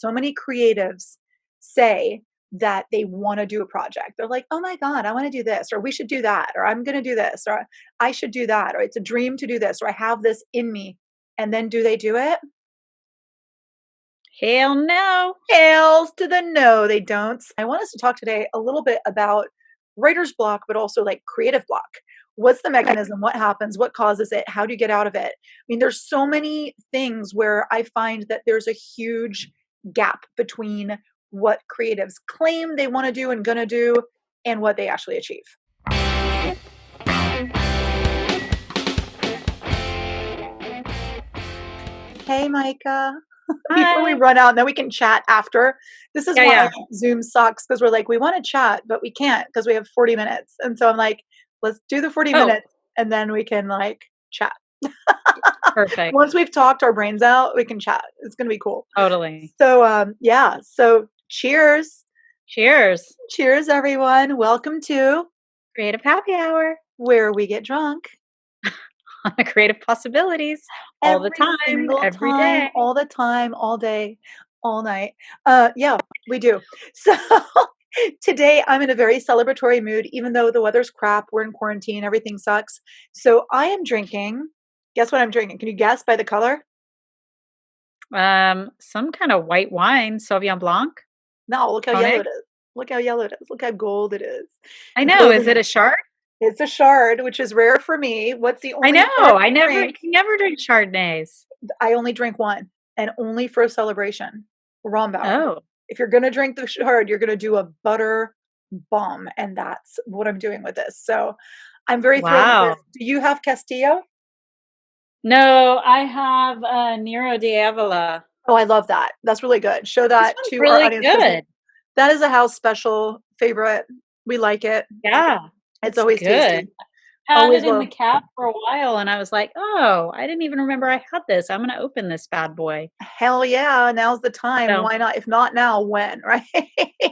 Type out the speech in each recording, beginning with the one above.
so many creatives say that they want to do a project. They're like, oh my God, I want to do this, or we should do that, or I'm going to do this, or I should do that, or it's a dream to do this, or I have this in me. And then do they do it? Hell no. Hails to the no, they don't. I want us to talk today a little bit about writer's block, but also like creative block. What's the mechanism? What happens? What causes it? How do you get out of it? I mean, there's so many things where I find that there's a huge gap between what creatives claim they want to do and gonna do and what they actually achieve. Hey, Micah. Before we Hi. run out, and then we can chat after. This is why Yeah. Zoom sucks, because we're like, we want to chat, but we can't because we have 40 minutes. And so I'm like, let's do the 40 Oh, minutes and then we can like chat. perfect. Once we've talked our brains out, we can chat. It's going to be cool. Totally. So, yeah. So cheers. Cheers. Cheers, everyone. Welcome to Creative happy hour Where We Get Drunk. on the creative possibilities all the Every time, single every time, day. all the time, all day, all night. Yeah, we do. So today I'm in a very celebratory mood, even though the weather's crap, we're in quarantine, everything sucks. So I am drinking. Guess what I'm drinking? Can you guess by the color? Some kind of white wine, Sauvignon Blanc. No, look how yellow Tonic. it is. Look how yellow it is. Look how gold it is. I know. Is Golden. it a Chard? It's a Chard, which is rare for me. What's the I only know. Chard I drink? never drink Chardonnays. I only drink one, and only for a celebration. Rombauer. Oh, If you're gonna drink the Chard, you're gonna do a butter bomb, and that's what I'm doing with this. So I'm very thrilled with this. wow. Do you have Castillo? No, I have Nero de Avila. Oh, I love that. That's really good. Show This that one's to our really audience because good. that is a house special favorite. We like it. Yeah, It's it's always good. tasty. Had Always it in the will. cab for a while and I was like, "Oh, I didn't even remember I had this. I'm gonna open this bad boy." Hell yeah. Now's the time. So, Why not? If not now, when? Right?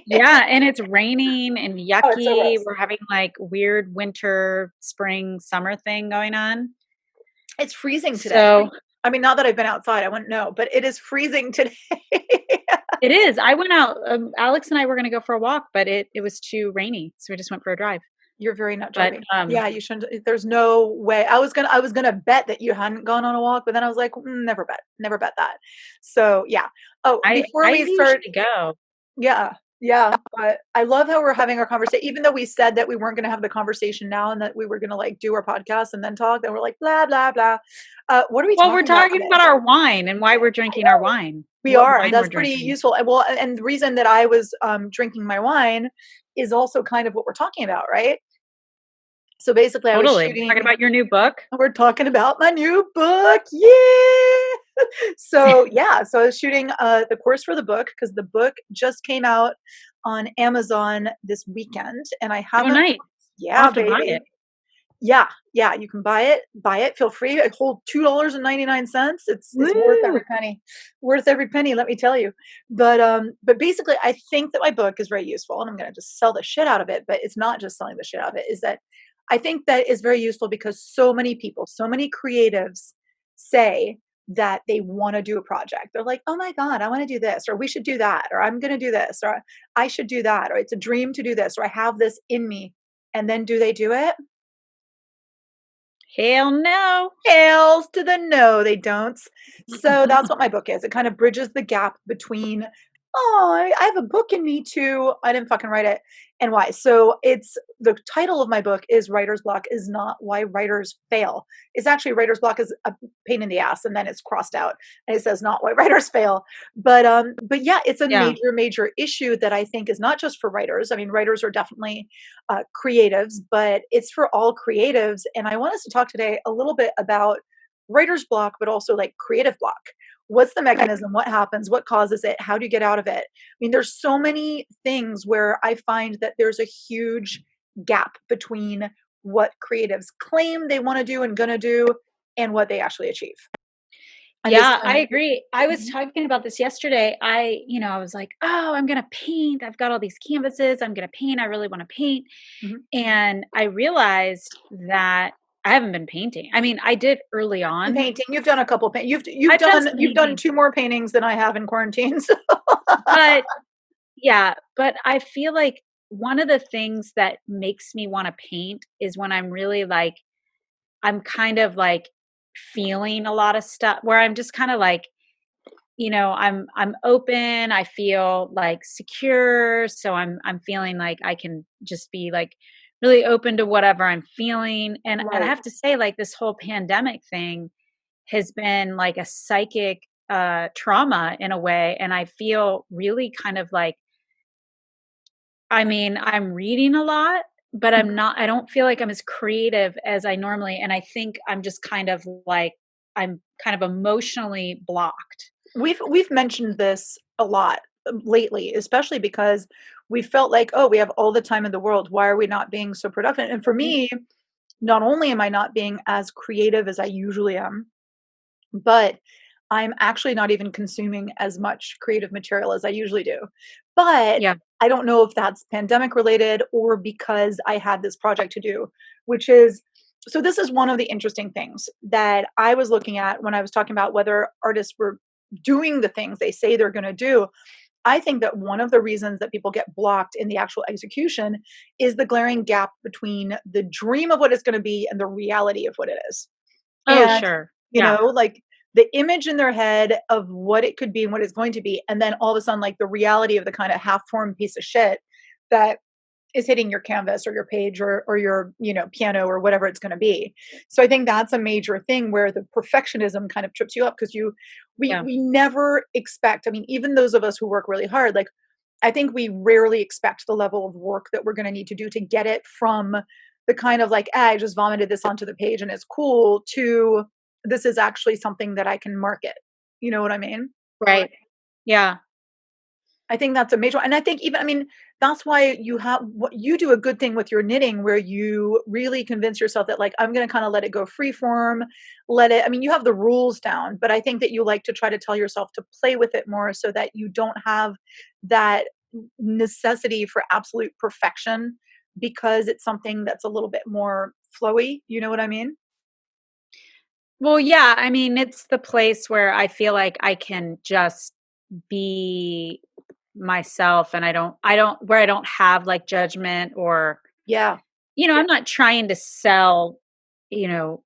yeah, and it's raining and Oh, it's so yucky. gross. We're having like weird winter, spring, summer thing going on. It's freezing today. So, I mean, not that I've been outside, I wouldn't know, but it is freezing today. it is. I went out, Alex and I were gonna go for a walk, but it was too rainy, so we just went for a drive. You're very not But, driving. Yeah, you shouldn't. There's no way. I was gonna bet that you hadn't gone on a walk, but then I was like, never bet that. So yeah. Oh, before I we start, usually go. yeah, yeah. But I love how we're having our conversation, even though we said that we weren't gonna have the conversation now and that we were gonna like do our podcast and then talk. Then we're like blah blah blah. What are we Well, we're talking about talking today? about our wine and why we're drinking our wine. We What are. wine we're That's pretty drinking. useful. Well, and the reason that I was drinking my wine is also kind of what we're talking about, right? So basically, I was Totally. Talking shooting. about your new book? We're talking about my new book. Yeah. So yeah, so I was shooting the course for the book because the book just came out on Amazon this weekend, and I Oh, haven't. nice. I'll Yeah, have to buy baby. it. Yeah, yeah. You can buy it. Buy it. Feel free. I hold $2.99. It's worth Woo! every penny. Worth every penny. Let me tell you. But basically, I think that my book is very useful, and I'm going to just sell the shit out of it. But it's not just selling the shit out of it. Is that I think that is very useful because so many people, so many creatives say that they want to do a project. They're like, oh my God, I want to do this, or we should do that, or I'm going to do this, or I should do that, or it's a dream to do this, or I have this in me. And then do they do it? Hell no. Hails to the no, they don't. So that's what my book is. It kind of bridges the gap between, oh, I have a book in me too. I didn't fucking write it. And why? So it's the title of my book is Writer's Block is not why writers fail. It's actually writer's block is a pain in the ass, and then it's crossed out and it says not why writers fail. But yeah, it's a Yeah. major issue that I think is not just for writers. I mean, writers are definitely creatives, but it's for all creatives. And I want us to talk today a little bit about writer's block, but also like creative block. What's the mechanism? What happens? What causes it? How do you get out of it? I mean, there's so many things where I find that there's a huge gap between what creatives claim they want to do and gonna do and what they actually achieve. And this Yeah, I time, agree. I was mhm, talking about this yesterday. I was like, "Oh, I'm gonna paint. I've got all these canvases. I'm gonna paint. I really wanna paint." mhm, And I realized that I haven't been painting. I mean, I did early And on. painting, you've done a couple paint I've done some you've done painting, 2 more paintings than I have in quarantine, so but yeah, but I feel like one of the things that makes me wanna paint is when I'm really, like I'm kind of, like, feeling a lot of stuff where I'm just kinda, like, I'm open, I feel, like, secure, so I'm feeling like I can just be, like, really open to whatever I'm feeling, and I Right. have to say, like, this whole pandemic thing has been like a psychic, trauma in a way, and I feel really kind of like I mean, I'm reading a lot, but I don't feel like I'm as creative as I normally and I think I'm just kind of like I'm kind of emotionally blocked. We've mentioned this a lot, lately, especially because we felt like, "Oh, we have all the time in the world. Why are we not being so productive?" And for Mm, me, not only am I not being as creative as I usually am, but I'm actually not even consuming as much creative material as I usually do. But yeah, I don't know if that's pandemic related or because I had this project to do, which is so this is one of the interesting things that I was looking at when I was talking about whether artists were doing the things they say they're going to do. I think that one of the reasons that people get blocked in the actual execution is the glaring gap between the dream of what it's going to be and the reality of what it is. oh, And, sure. Yeah, like, the image in their head of what it could be and what it's going to be, and then all of a sudden, like, the reality of the kinda half-formed piece of shit that is hitting your canvas or your page or your, piano or whatever it's gonna be. So I think that's a major thing where the perfectionism kind of trips you up because yeah, we never expect I mean, even those of us who work really hard, like, I think we rarely expect the level of work that we're gonna need to do to get it from the kind of like, "Ah, I just vomited this onto the page and it's cool," to, "This is actually something that I can market." You know what I mean? right. Yeah. I think that's a major and I think even I mean, that's why you have what you do a good thing with your knitting where you really convince yourself that, like, "I'm gonna kinda let it go free form, let it" I mean, you have the rules down, but I think that you like to try to tell yourself to play with it more so that you don't have that necessity for absolute perfection because it's something that's a little bit more flowy, you know what I mean? Well, yeah, I mean, it's the place where I feel like I can just be myself and I don't where I don't have, like, judgment or Yeah. I'm not trying to sell, you know,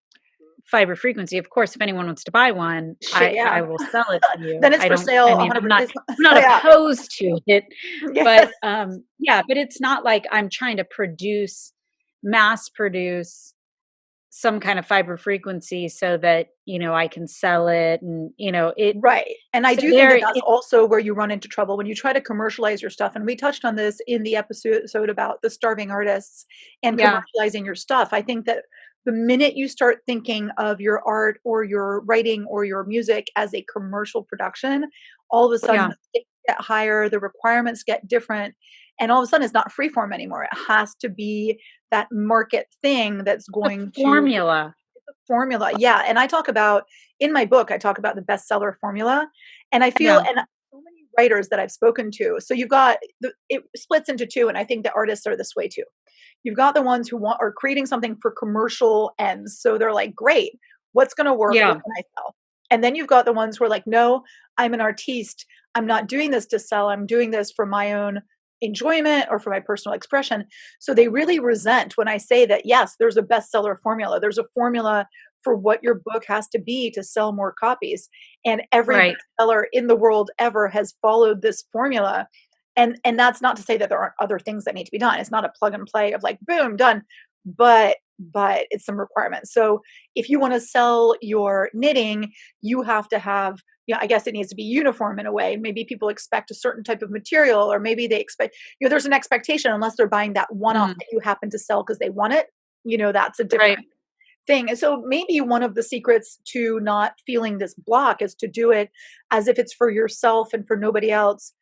fiber frequency. Of course, if anyone wants to buy one, Shit, I yeah. will sell it to you. Then it's I for don't I sale mean, 100 it's I'm not yeah. opposed to it, but, Yes. yeah, but it's not like I'm trying to mass produce some kind of fiber frequency so that, I can sell it and, Right, and I so do think there that that's it also where you run into trouble when you try to commercialize your stuff, and we touched on this in the episode about the starving artists and yeah, commercializing your stuff. I think that the minute you start thinking of your art or your writing or your music as a commercial production, all of a sudden yeah, the stakes get higher, the requirements get different, and all of a sudden it's not freeform anymore. It has to be that market thing that's the going to formula. formula, yeah, and I talk about in my book, I talk about the bestseller formula, and I feel Yeah, and so many writers that I've spoken to so you've got it splits into 2, and I think the artists are this way too. You've got the ones who are creating something for commercial ends, so they're like, "Great, what's gonna work? What yeah, can I sell?" And then you've got the ones who are like, "No, I'm an artiste. I'm not doing this to sell. I'm doing this for my own enjoyment or for my personal expression." So they really resent when I say that, yes, there's a bestseller formula. There's a formula for what your book has to be to sell more copies. And every right, bestseller in the world ever has followed this formula. And that's not to say that there aren't other things that need to be done. It's not a plug and play of like, boom, done. But it's some requirements. So if you want to sell your knitting, you have to have I guess it needs to be uniform in a way. Maybe people expect a certain type of material, or maybe they expect, there's an expectation unless they're buying that one off mhm, that you happen to sell because they want it. That's a right, different thing. And so maybe one of the secrets to not feeling this block is to do it as if it's for yourself and for nobody else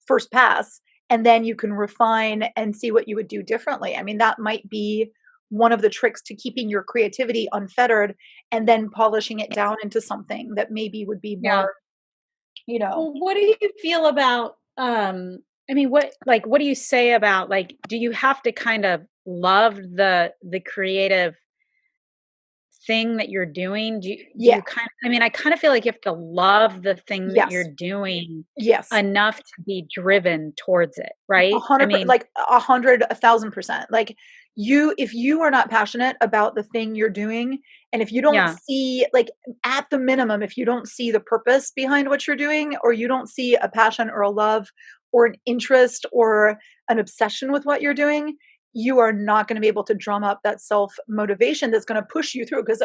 first pass. And then you can refine and see what you would do differently. I mean, that might be one of the tricks to keeping your creativity unfettered and then polishing it down into something that maybe would be yeah. more, you know, Well, what do you feel about, I mean, what do you say about, like, do you have to kind of love the creative thing that you're doing, do Yeah. you I mean, I kind of feel like you have to love the thing that you're Yes. doing Yes. enough to be driven towards it, A right? I hundred, mean, like 100, 1,000%. Like if you are not passionate about the thing you're doing, and if you don't yeah, see, like at the minimum, if you don't see the purpose behind what you're doing, or you don't see a passion or a love or an interest or an obsession with what you're doing, you are not going to be able to drum up that self motivation that's going to push you through. Because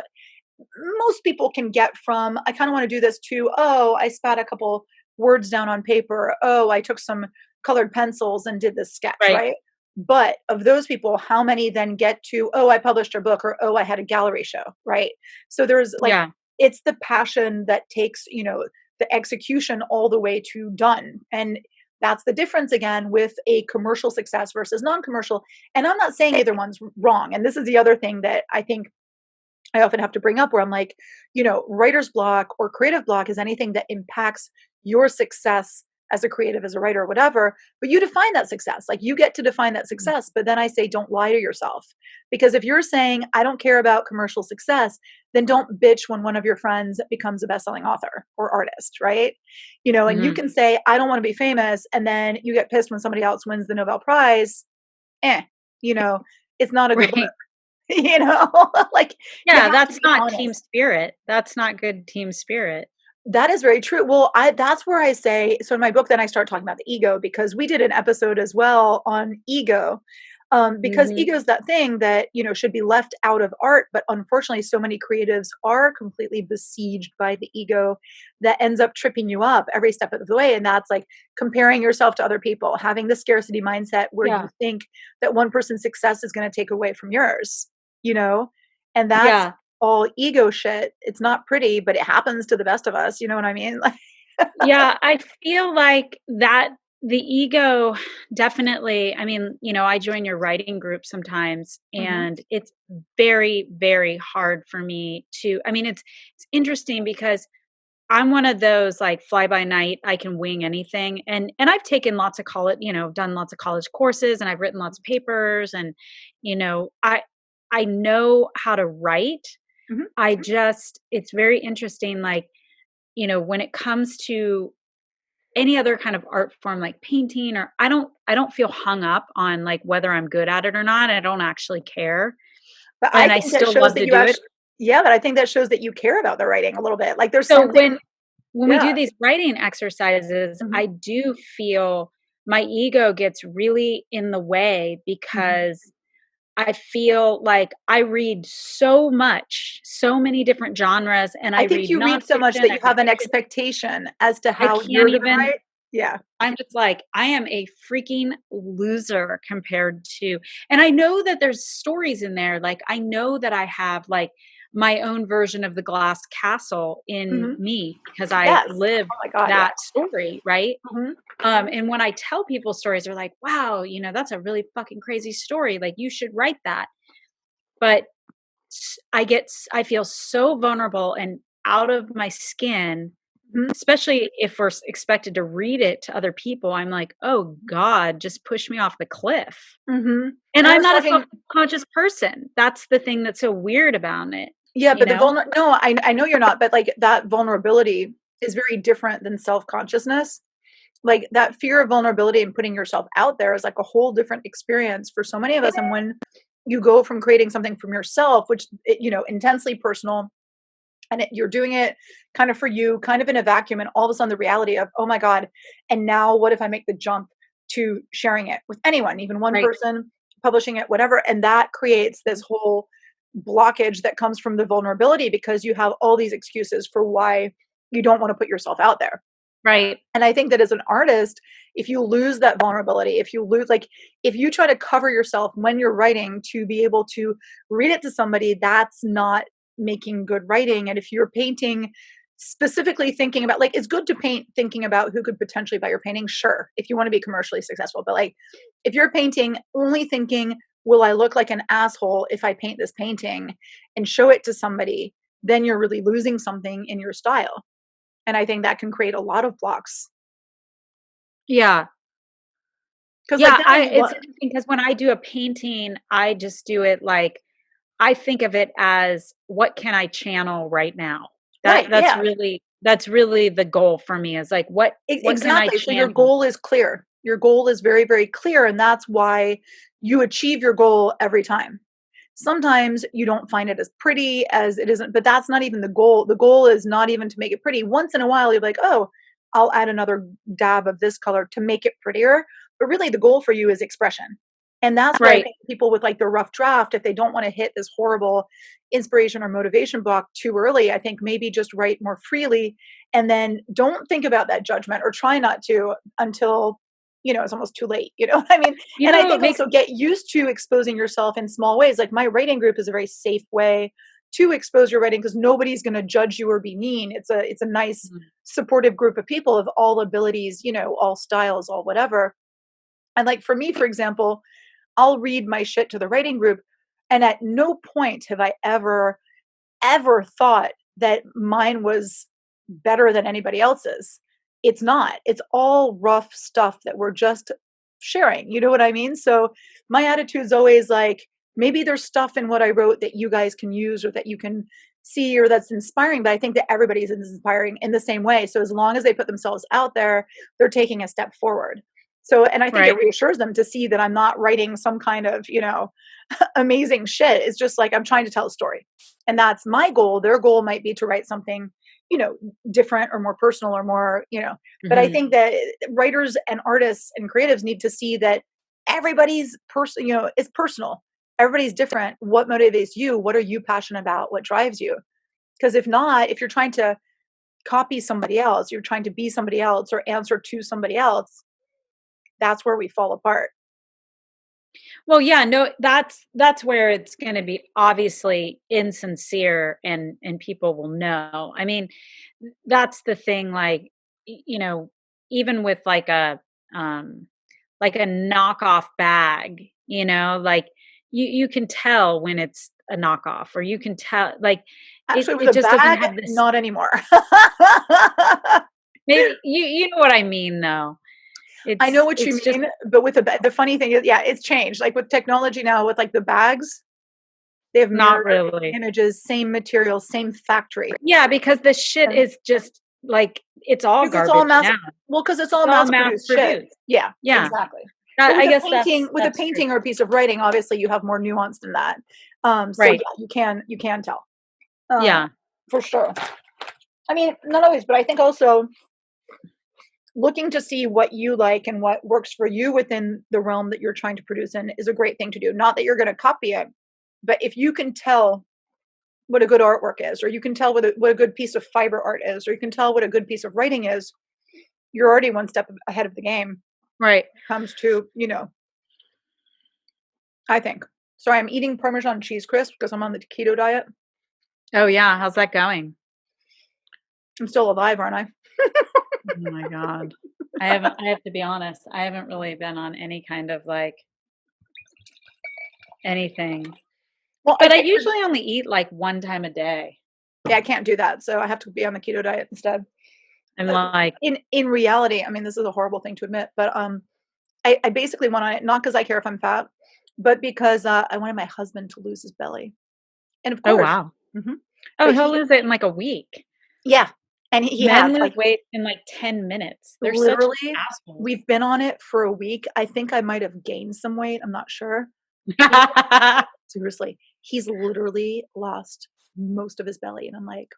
most people can get from, I kind of want to do this, to, oh, I spat a couple words down on paper. Oh, I took some colored pencils and did this sketch, right. right? But of those people, how many then get to, oh, I published a book, or oh, I had a gallery show, right? So there's like, Yeah. it's the passion that takes, the execution all the way to done. And that's the difference again with a commercial success versus non commercial. And I'm not saying either one's wrong. And this is the other thing that I think I often have to bring up, where I'm like, writer's block or creative block is anything that impacts your success as a creative, as a writer, or whatever. But you define that success. Like, you get to define that success. But then I say, don't lie to yourself. Because if you're saying, I don't care about commercial success, then don't bitch when one of your friends becomes a best-selling author or artist, right? And you Mhm. can say, I don't want to be famous. And then you get pissed when somebody else wins the Nobel Prize. Eh, you know, it's not a good look. Right. you know, like, you Yeah, have to that's be not team honest. spirit. That's not good team spirit. That is very true. Well, that's where I say, so in my book, then I start talking about the ego, because we did an episode as well on ego. Because Mhm. ego is that thing that, should be left out of art. But unfortunately, so many creatives are completely besieged by the ego that ends up tripping you up every step of the way. And that's like comparing yourself to other people, having the scarcity mindset where you Yeah. think that one person's success is going to take away from yours, you know? And that's Yeah. all ego shit. It's not pretty, but it happens to the best of us. You know what I mean? Like, Yeah, I feel like that the ego definitely, I mean, I join your writing group sometimes, mhm, and it's very, very hard for me to, I mean, it's interesting because I'm one of those like fly by night, I can wing anything. And I've taken lots of college, done lots of college courses, and I've written lots of papers, and I know how to write. mhm. I just it's very interesting, like, when it comes to any other kind of art form like painting, or I don't feel hung up on like whether I'm good at it or not. I don't actually care, But I and I think that still shows love that to you do it. actually, yeah, but I think that shows that you care about the writing a little bit. Like, there's So something, when we yeah. do these writing exercises, Mhm, I do feel my ego gets really in the way, mhm. because I feel like I read so much, so many different genres, and I I think read you read so much nonfiction, that I you read have an fiction. expectation as to I how can't you're gonna even write. Yeah. I'm just like, I am a freaking loser compared to, and I know that there's stories in there. Like, I know that I have like my own version of the glass castle in Mhm. me, because I've Yes. lived Oh my god, yeah. that story, right? Mhm. And when I tell people stories, they're like, wow, that's a really fucking crazy story. Like, you should write that. But I feel so vulnerable and out of my skin, Mhm. especially if we're expected to read it to other people. I'm like, oh God, just push me off the cliff. Mhm. And And I I'm was not a talking, self-conscious person. That's the thing that's so weird about it, yeah, you but know? no, I know you're not, but, like, that vulnerability is very different than self-consciousness. Like, that fear of vulnerability and putting yourself out there is, like, a whole different experience for so many of us. And when you go from creating something from yourself, which, intensely personal, and you're doing it kind of for you, kind of in a vacuum, and all of a sudden the reality of, oh my god, and now what if I make the jump to sharing it with anyone, even one Right. person, publishing it, whatever. And that creates this whole blockage that comes from the vulnerability, because you have all these excuses for why you don't want to put yourself out there. Right. And I think that as an artist, if you lose that vulnerability, if you lose, like, if you try to cover yourself when you're writing to be able to read it to somebody, that's not making good writing. And if you're painting specifically thinking about, like, it's good to paint thinking about who could potentially buy your painting, sure, if you want to be commercially successful. But, like, if you're painting only thinking, will I look like an asshole if I paint this painting and show it to somebody, then you're really losing something in your style. And I think that can create a lot of blocks. Yeah. 'Cause, like, Yeah, then I I it's love. interesting because when I do a painting, I just do it like I think of it as what can I channel right now? Right, yeah. That's really the goal for me is like what can I Exactly. So your channel? goal is clear. Your goal is very, very clear, and that's why you achieve your goal every time. Sometimes you don't find it as pretty as it isn't, but that's not even the goal. The goal is not even to make it pretty. Once in a while, you're like, oh, I'll add another dab of this color to make it prettier. But really, the goal for you is expression. And that's why I Right, think people with like the rough draft, if they don't want to hit this horrible inspiration or motivation block too early, I think maybe just write more freely and then don't think about that judgment or try not to until it's almost too late. You know what I mean? you And I know what think makes also get used to exposing yourself in small ways. Like my writing group is a very safe way to expose your writing because nobody's going to judge you or be mean. It's a nice Mhm. supportive group of people of all abilities, all styles, all whatever. And like for me, for example, I'll read my shit to the writing group, and at no point have I ever thought that mine was better than anybody else's. It's not. It's all rough stuff that we're just sharing. You know what I mean? So my attitude is always like, maybe there's stuff in what I wrote that you guys can use or that you can see or that's inspiring, but I think that everybody's inspiring in the same way. So as long as they put themselves out there, they're taking a step forward. So, and I think it Right. reassures them to see that I'm not writing some kind of, amazing shit. It's just like I'm trying to tell a story. And that's my goal. Their goal might be to write something, you know, different or more personal or more, but I Mhm. think that writers and artists and creatives need to see that everybody's person, is personal. Everybody's different. What motivates you? What are you passionate about? What drives you? Because if not, if you're trying to copy somebody else, you're trying to be somebody else or answer to somebody else, that's where we fall apart. Well, yeah, no, that's where it's gonna be obviously insincere and people will know. I mean, that's the thing, like, even with like a knockoff bag, like you can tell when it's a knockoff or you can tell like it Actually, with it a just doesn't bag, have this not anymore. maybe you know what I mean though. I know It's what you it's just mean, but with the funny thing is, yeah, it's changed. Like with technology now, with like the bags, they have not mirror really. images, same material, same factory. Yeah, because the shit And is just like it's all because it's all garbage mass now. well, because it's It's all all mass mass produced shit. produced. Yeah, Yeah. exactly. But That with I a guess painting with a that's true. painting or a piece of writing, obviously you have more nuance than that. So Right. yeah, you can tell. Uh, Yeah. for sure. I mean, not always, but I think also looking to see what you like and what works for you within the realm that you're trying to produce in is a great thing to do. Not that you're going to copy it, but if you can tell what a good artwork is, or you can tell what a good piece of fiber art is, or you can tell what a good piece of writing is, you're already one step ahead of the game when Right. it comes to, I think. Sorry, I'm eating Parmesan cheese crisp because I'm on the keto diet. Oh, yeah. How's that going? I'm still alive, aren't I? Oh my god. I have to be honest, I haven't really been on any kind of, like, anything. Well, I But I think usually only eat, like, 1 time a day. yeah, I can't do that, so I have to be on the keto diet instead. And, Uh, like in reality, I mean, this is a horrible thing to admit, but I basically went on it not because I care if I'm fat, but because I wanted my husband to lose his belly, and of oh, course, wow. hmm Oh, but he'll lose it in, like, a week. yeah, and he has Men lose like weight in, like, 10 minutes. They're such literally. assholes. We've been on it for a week. I think I might have gained some weight. I'm not sure. He seriously, he's literally lost most of his belly, and I'm like,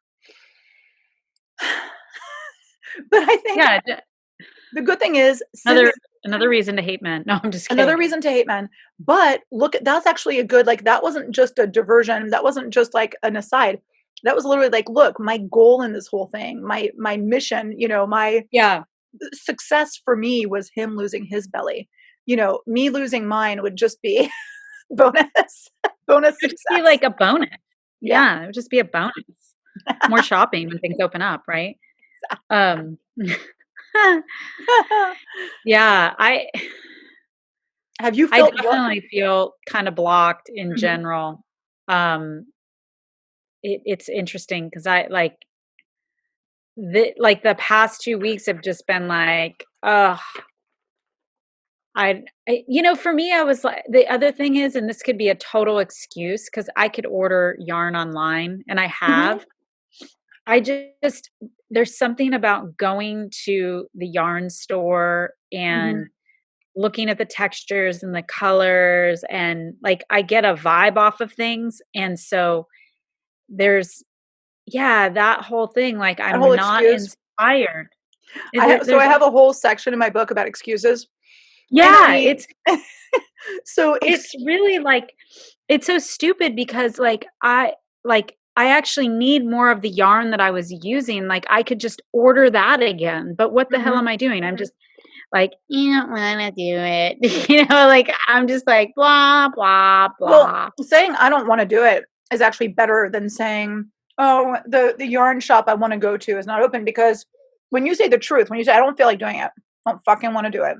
but I think Yeah, the good thing is since another another reason to hate men. No, I'm just another kidding. reason to hate men. But look, that's actually a good, like, that wasn't just a diversion. That wasn't just like an aside. That was literally like, look, my goal in this whole thing, my mission, my Yeah. success for me was him losing his belly. Me losing mine would just be bonus, bonus It would just be success. like a bonus. Yeah. Yeah, it would just be a bonus. More shopping when things open up, right? Um, yeah, Have you I felt what? definitely feel kinda blocked in Mhm. general. Um, it's interesting because I the past 2 weeks have just been like, ugh, for me, I was like, the other thing is, and this could be a total excuse because I could order yarn online and I Mhm, have. I just, there's something about going to the yarn store and mhm. looking at the textures and the colors and like I get a vibe off of things. And so there's, yeah, that whole thing. Like That I'm whole not excuse. inspired. I There's have a whole section in my book about excuses, and yeah, I so it's really like it's so stupid because like I actually need more of the yarn that I was using. Like I could just order that again. But what the hell mhm. am I doing? I'm just like, you don't wanna do it. Like I'm just like blah blah Well, blah. saying I don't wanna do it is actually better than saying, "Oh, the yarn shop I wanna go to is not open," because when you say the truth, when you say, "I don't feel like doing it, I don't fucking wanna do it."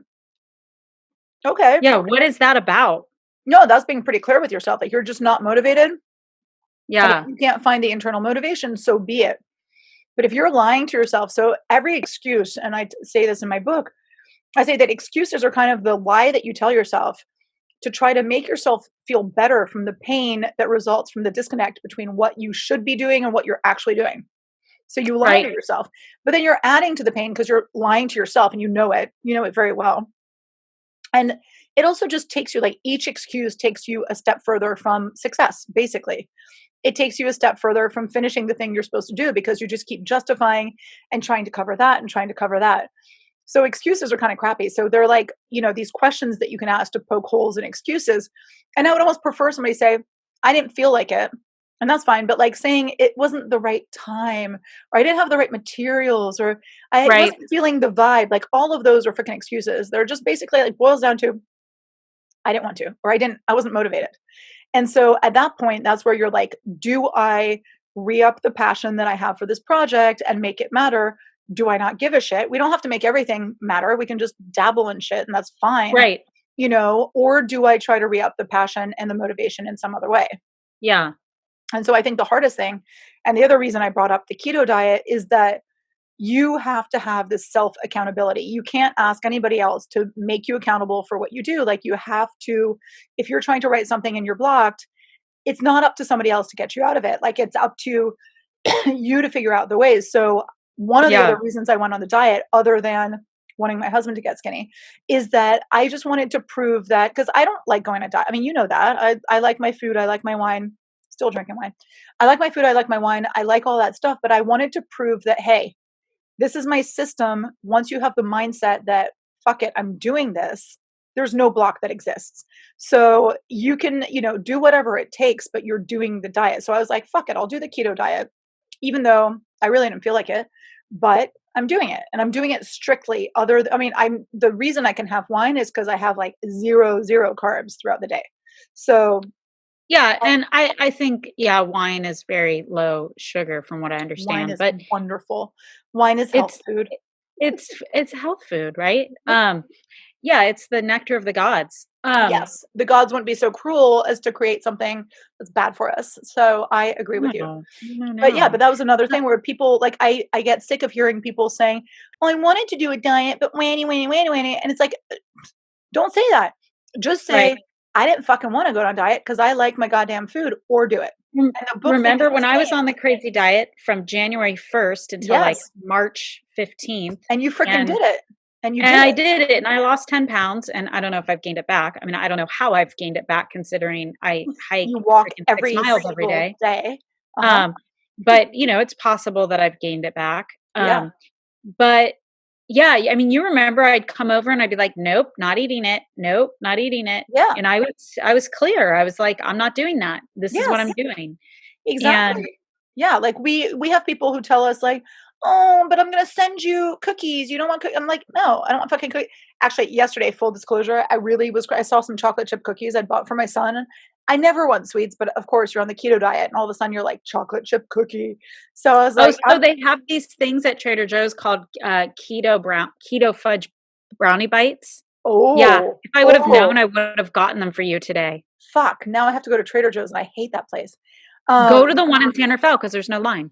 Okay. Yeah, what is that about? No, that's being pretty clear with yourself, like, you're just not motivated, and if Yeah, you can't find the internal motivation, so be it. But if you're lying to yourself, so every excuse, and say this in my book, I say that excuses are kind of the lie that you tell yourself to try to make yourself feel better from the pain that results from the disconnect between what you should be doing and what you're actually doing. So you lie to right, yourself, but then you're adding to the pain because you're lying to yourself and you know it very well. And it also just takes you like each excuse takes you a step further from success, basically. It takes you a step further from finishing the thing you're supposed to do because you just keep justifying and trying to cover that and trying to cover that. So excuses are kind of crappy. So they're like, these questions that you can ask to poke holes in excuses. And I would almost prefer somebody say, I didn't feel like it. And that's fine. But like saying it wasn't the right time, or I didn't have the right materials, or I right. wasn't feeling the vibe, like all of those are freaking excuses. They're just basically like boils down to I didn't want to, or I wasn't motivated. And so at that point, that's where you're like, do I re up the passion that I have for this project and make it matter? Do I not give a shit? We don't have to make everything matter. We can just dabble in shit and that's fine, Right. or do I try to re up the passion and the motivation in some other way? Yeah. And so I think the hardest thing, and the other reason I brought up the keto diet is that you have to have this self accountability. You can't ask anybody else to make you accountable for what you do. Like you have to, if you're trying to write something and you're blocked, it's not up to somebody else to get you out of it. Like it's up to you to figure out the ways. So one of the Yeah. other reasons I went on the diet, other than wanting my husband to get skinny, is that I just wanted to prove that because I don't like going on a diet. I mean, you know that. I like my food, I like my wine, still drinking wine. I like my food, I like my wine, I like all that stuff, but I wanted to prove that, hey, this is my system. Once you have the mindset that, fuck it, I'm doing this, there's no block that exists. So you can, do whatever it takes, but you're doing the diet. So I was like, fuck it, I'll do the keto diet, even though I really didn't feel like it, but I'm doing it and I'm doing it strictly I mean, the reason I can have wine is because I have like zero carbs throughout the day. So Yeah, uh, and I think, yeah, wine is very low sugar from what I wine understand, is but wonderful. Wine is health it's food. it's health food, right? Yep. Yeah, it's the nectar of the gods. Yes, the gods wouldn't be so cruel as to create something that's bad for us. So I agree with you. No, no, But yeah, but no. that was another thing where people like I get sick of hearing people saying, "Oh, I wanted to do a diet, but wanny," and it's like, don't say that. Just Right. say, "I didn't fucking want to go on a diet because I like my goddamn food," or do it. And the book thing is Remember the when I was same. on the crazy diet from January 1st until like Yes, March 15th, and you freaking and did it, and you and did I it. did it, and I lost 10 pounds, and I don't know if I've gained it back. I mean, I don't know how I've gained it back considering I hike You walk freaking 6 every miles every single day. day. Uh huh. Um, but, it's possible that I've gained it back. Yeah. But yeah, I mean, you remember I'd come over and I'd be like, "Nope, not eating it. Nope, not eating it." Yeah. And I was clear. I was like, "I'm not doing that. This is what Yes. I'm doing." And Exactly. Yeah, like we have people who tell us like, "Oh, but I'm gonna send you cookies. You don't want I'm like, "No, I don't want fucking cookies." Actually, yesterday, full disclosure, I saw some chocolate chip cookies I'd bought for my son. I never want sweets, but of course you're on the keto diet and all of a sudden you're like chocolate chip cookie. So I was oh, like, so they have these things at Trader Joe's called, keto fudge brownie bites? Yeah, "Oh, if I would have known, oh, I would have gotten them for you today. fuck. Now I have to go to Trader Joe's and I hate that place." Um, Go to the one in San Rafael because there's no line.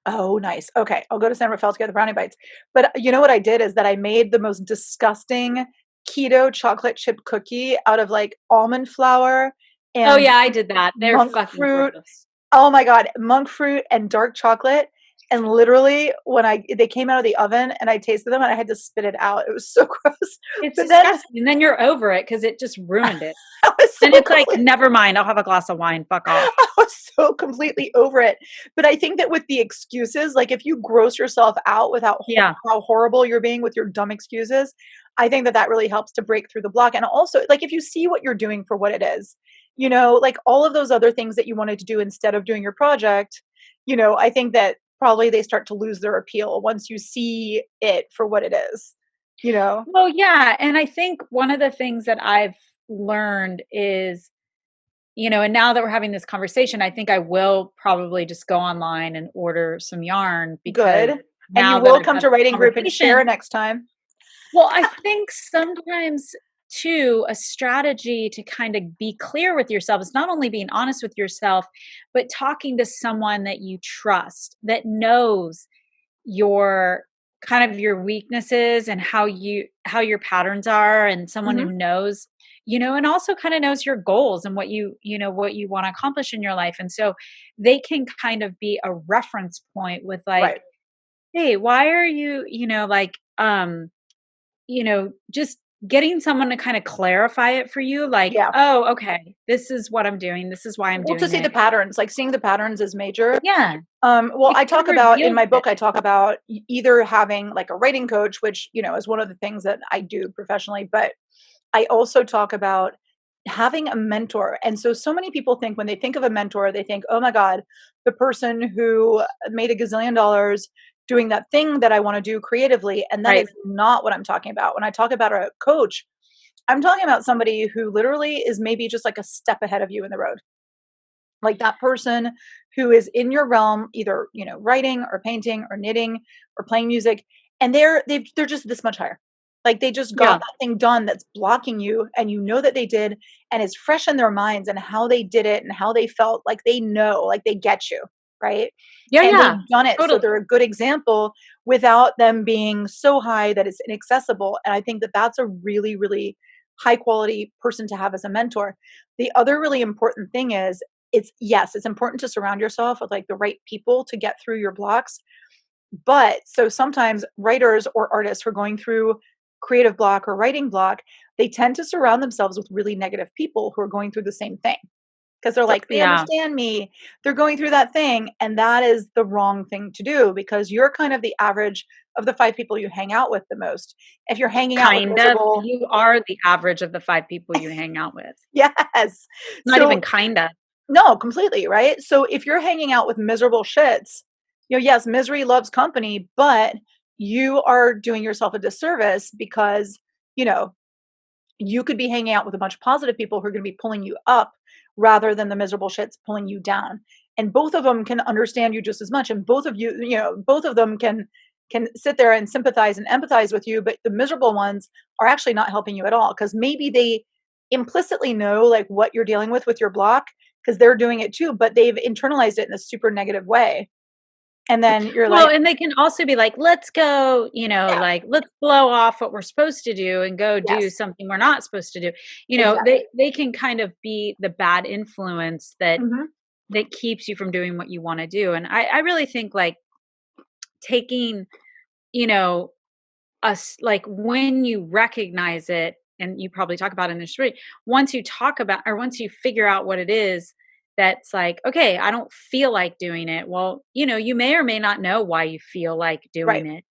oh, nice. Okay, I'll go to San Rafael to get the brownie bites. But you know what I did is that I made the most disgusting keto chocolate chip cookie out of like almond flour Oh and yeah, I did that. They're monk fucking fruit. gross. Oh my god, monk fruit and dark chocolate, and literally when they came out of the oven and I tasted them and I had to spit it out. It was so gross. It's But then disgusting, and then you're over it because it just ruined it. I was And so it's like, completely "Never mind, I'll have a glass of wine, fuck off." I was so completely over it. But I think that with the excuses, like if you gross yourself out without Yeah. how horrible you're being with your dumb excuses, I think that that really helps to break through the block. And also, like if you see what you're doing for what it is, like all of those other things that you wanted to do instead of doing your project, I think that probably they start to lose their appeal once you see it for what it is, you know? Well, yeah, and I think one of the things that I've learned is, and now that we're having this conversation, I think I will probably just go online and order some yarn because Good. And you now that will I've come had to this writing group and share conversation. next time. Well, I think sometimes too, a strategy to kind of be clear with yourself is not only being honest with yourself, but talking to someone that you trust, that knows your kind of your weaknesses and how your patterns are, and someone who Mhm. knows, and also kind of knows your goals and what you want to accomplish in your life. And so they can kind of be a reference point with like, Right. hey, why are you, just getting someone to kind of clarify it for you, like, Yeah. oh, okay, this is what I'm doing, this is why I'm Well, to doing see the it. patterns, like seeing the patterns is major. Yeah, Well, it I kind talk of about in reveals my it. book, I talk about either having like a writing coach, which, is one of the things that I do professionally, but I also talk about having a mentor. And so many people think when they think of a mentor, they think, oh my God, the person who made a gazillion dollars doing that thing that I want to do creatively. And that Right. is not what I'm talking about. When I talk about a coach, I'm talking about somebody who literally is maybe just like a step ahead of you in the road. Like that person who is in your realm, either, writing or painting or knitting or playing music, and they're just this much higher. Like they just got Yeah. that thing done that's blocking you, and you know that they did, and it's fresh in their minds and how they did it and how they felt, like they know, like they get you, right? Yeah, And yeah, they've done it, so totally. they're a good example without them being so high that it's inaccessible. And I think that that's a really, really high quality person to have as a mentor. The other really important thing is it's important to surround yourself with like the right people to get through your blocks. But so sometimes writers or artists who are going through creative block or writing block, they tend to surround themselves with really negative people who are going through the same thing because they're like, they Yeah. understand me. They're going through that thing. And that is the wrong thing to do because you're kind of the average of the five people you hang out with the most. If you're hanging out with Kind of. miserable, You are the average of the 5 people you hang out with. yes. Not even So kinda. no, completely, right? So if you're hanging out with miserable shits, yes, misery loves company, but you are doing yourself a disservice because, you know, you could be hanging out with a bunch of positive people who are going to be pulling you up rather than the miserable shits pulling you down. And both of them can understand you just as much, and both of you, both of them can sit there and sympathize and empathize with you, but the miserable ones are actually not helping you at all because maybe they implicitly know like what you're dealing with your block because they're doing it too, but they've internalized it in a super negative way. And then you're Well, like, and they can also be like, "Let's go," yeah, like, "Let's blow off what we're supposed to do and go do yes, something we're not supposed to do." exactly. They can kind of be the bad influence that Hmm. keeps you from doing what you wanna do. And I really think, like, taking, you know, us like, when you recognize it, and you probably talk about it in the street, once you talk about, or once you figure out what it is that's like, okay, I don't feel like doing it. Well, you may or may not know why you feel like Right, doing it.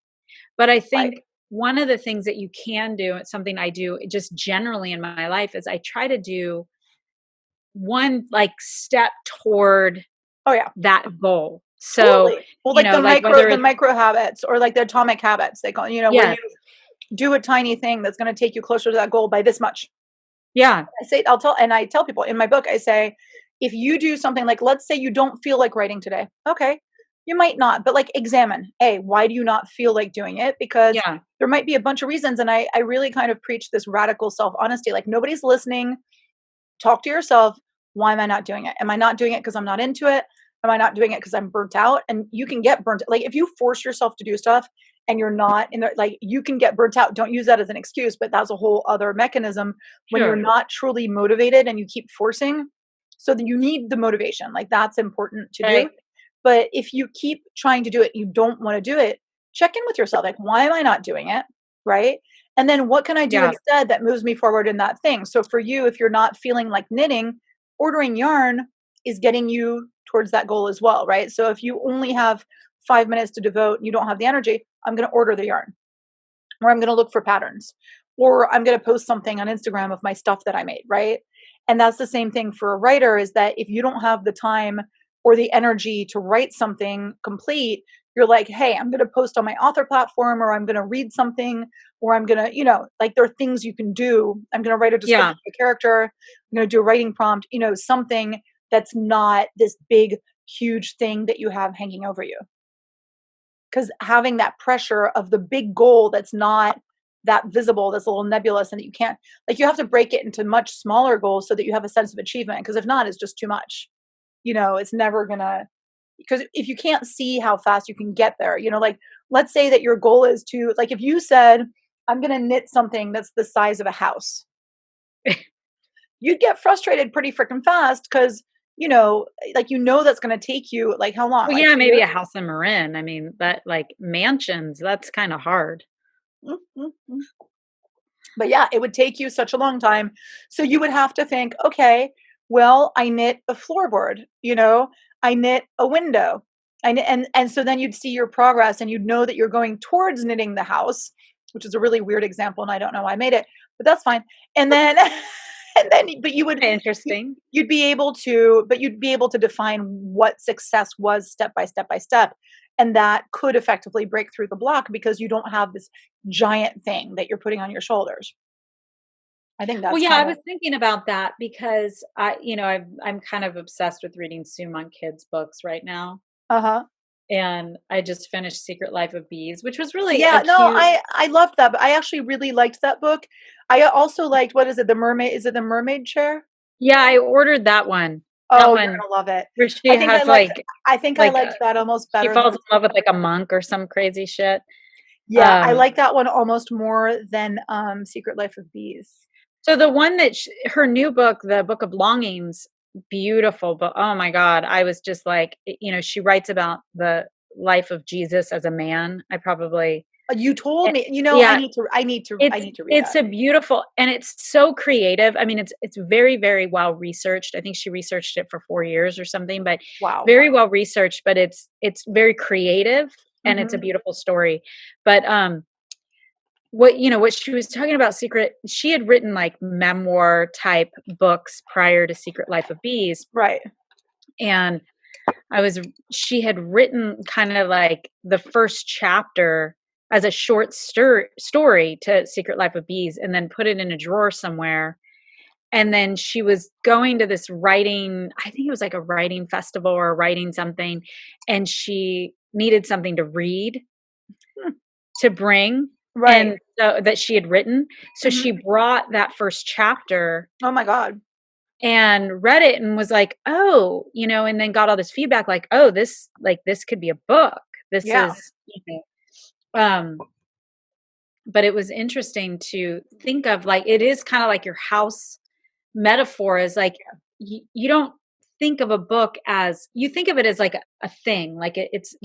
But I right. think one of the things that you can do, it's something I do just generally in my life, is I try to do one like step toward Oh yeah. that goal. So, Totally. Well, like like whether the it's, micro habits or like the atomic habits, they call, where yeah, you do a tiny thing that's going to take you closer to that goal by this much. yeah, I tell people in my book, I say, if you do something like, let's say you don't feel like writing today. Okay. You might not, but like examine, hey, why do you not feel like doing it? Because yeah, there might be a bunch of reasons. And I really kind of preach this radical self honesty. Like nobody's listening. Talk to yourself. Why am I not doing it? Am I not doing it because I'm not into it? Am I not doing it because I'm burnt out? And you can get burnt. Like if you force yourself to do stuff, and you're not in the, like, you can get burnt out. Don't use that as an excuse, but that's a whole other mechanism when you're Sure. not truly motivated and you keep forcing. So that you need the motivation. Like, that's important to do. Right. But if you keep trying to do it, you don't want to do it, check in with yourself. Like, why am I not doing it? Right. And then what can I do Yeah. instead that moves me forward in that thing? So for you, if you're not feeling like knitting, ordering yarn is getting you towards that goal as well. Right. So if you only have 5 minutes to devote and you don't have the energy, I'm going to order the yarn, or I'm going to look for patterns, or I'm going to post something on Instagram of my stuff that I made, right? And that's the same thing for a writer, is that if you don't have the time or the energy to write something complete, you're like, hey, I'm going to post on my author platform, or I'm going to read something, or I'm going to, like, there are things you can do. I'm going to write a description Yeah. of a character. I'm going to do a writing prompt, something that's not this big, huge thing that you have hanging over you. Because having that pressure of the big goal that's not that visible, that's a little nebulous, and that you can't, like, you have to break it into much smaller goals so that you have a sense of achievement. Because if not, it's just too much. It's never gonna, because if you can't see how fast you can get there, like, let's say that your goal is to, like, if you said, I'm gonna knit something that's the size of a house, you'd get frustrated pretty freaking fast because, like, that's gonna take you, like, how long? Well, Like yeah, maybe 2 years? a house in Marin. I mean, that like mansions, that's kind of hard. Mm, mm, mm. But yeah, it would take you such a long time. So you would have to think, okay, well, I knit a floorboard, I knit a window. And so then you'd see your progress and you'd know that you're going towards knitting the house, which is a really weird example, and I don't know why I made it, but that's fine. And then and then but you- Interesting. you'd be able to define what success was step by step by step. And that could effectively break through the block because you don't have this giant thing that you're putting on your shoulders. I think Well, that's yeah, kind I of. was thinking about that because I'm kind of obsessed with reading Suman Kids books right now. Uh-huh. And I just finished Secret Life of Bees, which was really a Yeah, no, cute. I loved that, but I actually really liked that book. I also liked, what is it? The Mermaid, is it The Mermaid Chair? Yeah, I ordered that one. That Oh, you're one gonna love it. where she I think I has liked like I think I like liked that almost she better than falls the in love with Secret like Life a of Bees. monk or some crazy shit. Yeah, I Um, like that one almost more than Secret Life of Bees. so the one that her new book, the Book of Longings, beautiful, but oh my God, I was just like, she writes about the life of Jesus as a man. I probably, You told eh, me, yeah, I it's need to read it's that. a beautiful, and it's so creative. I mean, it's very, very well researched. I think she researched it for 4 years or something, but Wow. very well researched, but it's very creative and it's a Mhm. beautiful story. But what she was talking about secret, she had written like memoir type books prior to Secret Life of Bees, Right. and I was she had written kind of like the first chapter as a short story to Secret Life of Bees and then put it in a drawer somewhere. And then she was going to this writing, I think it was like a writing festival or writing something, and she needed something to read Hmm. to bring, Right. and so that she had written. So Mhm. she brought that first chapter Oh my god. and read it and was like, "Oh," and then got all this feedback like, "Oh, this could be a book. This Yeah. is," um but it was interesting to think of, like, it is kind of like your house metaphor is like you don't think of a book as, you think of it as like a thing, like Yes. it's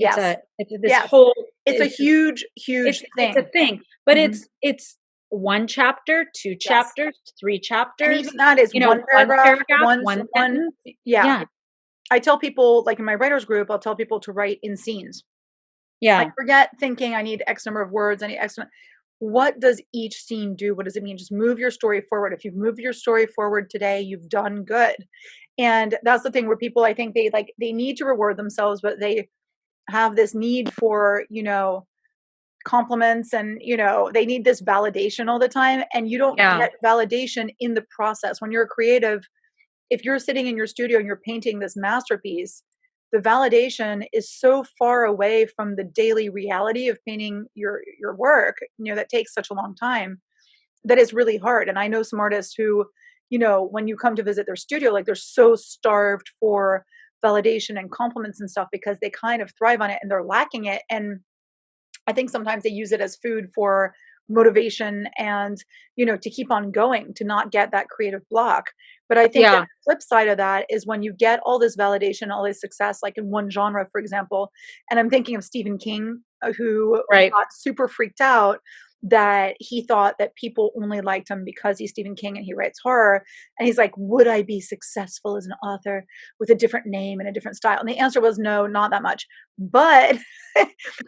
this Yes. whole, It's a it's huge, huge it's a thing. thing, but Mhm. it's one chapter, two Yes. chapters, three And even chapters, that is one one paragraph, paragraph, one one. sentence. Yeah. Yeah, I tell people, like in my writers group, I'll tell people to write in scenes. Like, yeah, forget thinking I need X number of words, I need X. What does each scene do? What does it mean? Just move your story forward. If you've moved your story forward today, you've done good. And that's the thing where people, I think they need to reward themselves, but they have this need for, compliments, and they need this validation all the time, and you don't yeah, get validation in the process. When you're a creative, if you're sitting in your studio and you're painting this masterpiece, the validation is so far away from the daily reality of painting your work, that takes such a long time, that is really hard. And I know some artists who, when you come to visit their studio, like, they're so starved for validation and compliments and stuff because they kind of thrive on it and they're lacking it. And I think sometimes they use it as food for motivation and, to keep on going, to not get that creative block. But I think that Yeah, the flip side of that is when you get all this validation, all this success, like in one genre, for example, and I'm thinking of Stephen King, who right. got super freaked out that he thought that people only liked him because he's Stephen King and he writes horror. And he's like, would I be successful as an author with a different name and a different style? And the answer was no, not that much. But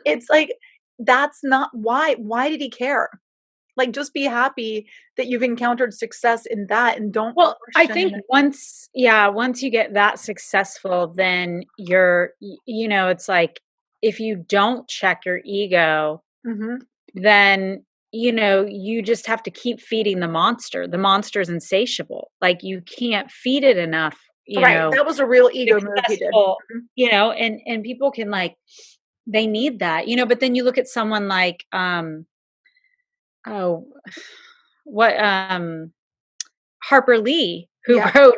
it's like, that's not why. Why did he care? Like, just be happy that you've encountered success in that and don't Well, I question. think once you get that successful, then it's like if you don't check your ego, Mhm. then you just have to keep feeding the monster. The monster's insatiable. Like you can't feed it enough, Right, that was a real ego move he did. successful, Mhm. and people can like they need that, but then you look at someone like oh what Harper Lee who Yeah, wrote,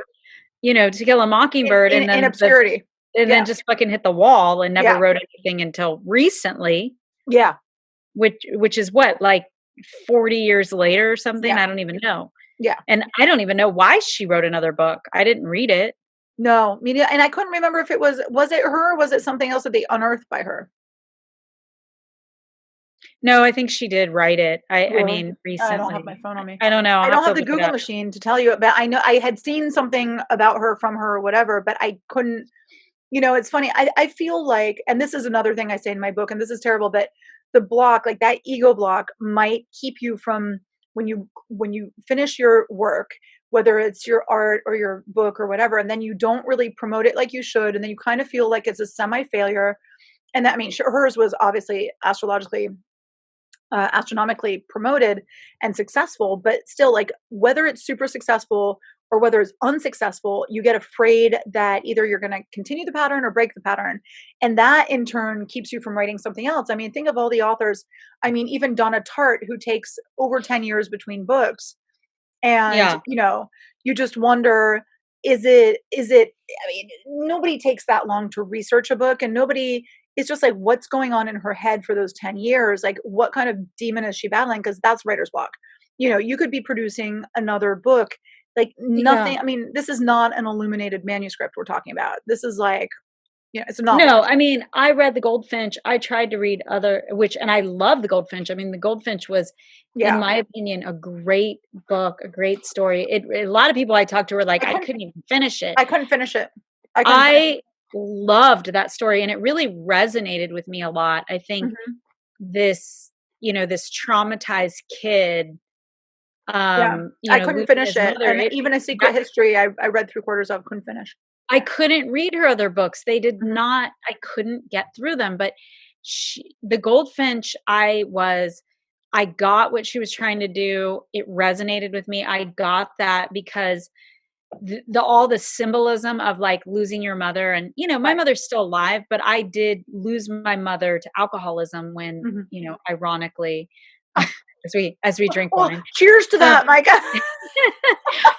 To Kill a Mockingbird in obscurity. and Yeah, then just fucking hit the wall and never yeah, wrote anything until recently, yeah, which is what, like 40 years later or something? yeah, I don't even know. yeah. And I don't even know why she wrote another book. I didn't read it. No, me and I couldn't remember if was it her or was it something else that they unearthed by her? No, I think she did write it. I Really? mean, I don't have my recently. phone on me. I don't know, I'll I have don't to have the look it Google up. machine to tell you, but I know I had seen something about her from her or whatever, but I couldn't. It's funny. I feel like, and this is another thing I say in my book, and this is terrible, but the block, like that ego block, might keep you from when you finish your work, whether it's your art or your book or whatever, and then you don't really promote it like you should, and then you kind of feel like it's a semi failure. And that, I mean, hers was obviously astronomically promoted and successful, but still, like, whether it's super successful or whether it's unsuccessful, you get afraid that either you're going to continue the pattern or break the pattern. And that in turn keeps you from writing something else. I mean, think of all the authors. I mean, even Donna Tartt, who takes over 10 years between books. And, Yeah. you just wonder, is it, I mean, nobody takes that long to research a book, and nobody, it's just like, what's going on in her head for those 10 years? Like, what kind of demon is she battling? Because that's writer's block. You could be producing another book, like Yeah. nothing. I mean, this is not an illuminated manuscript we're talking about. This is like, it's a novel. No, I mean, I read The Goldfinch. I tried to read and I love The Goldfinch. I mean, The Goldfinch was, in Yeah. my opinion, a great book, a great story. A lot of people I talked to were like, I I couldn't, couldn't even finish it. I couldn't finish it. I couldn't finish I loved that story and it really resonated with me a lot. I it. think Mhm. this traumatized kid, Yeah. I couldn't losing finish his it. mother, And even A Secret History, I read three quarters of, couldn't finish. I couldn't read her other books. They did Mhm. not I couldn't get through them, but The Goldfinch, I got what she was trying to do. It resonated with me. I got that because the all the symbolism of like losing your mother and my Right. mother's still alive, but I did lose my mother to alcoholism when, Mhm. ironically, as we drink Well, wine. cheers to Um, that, Micah.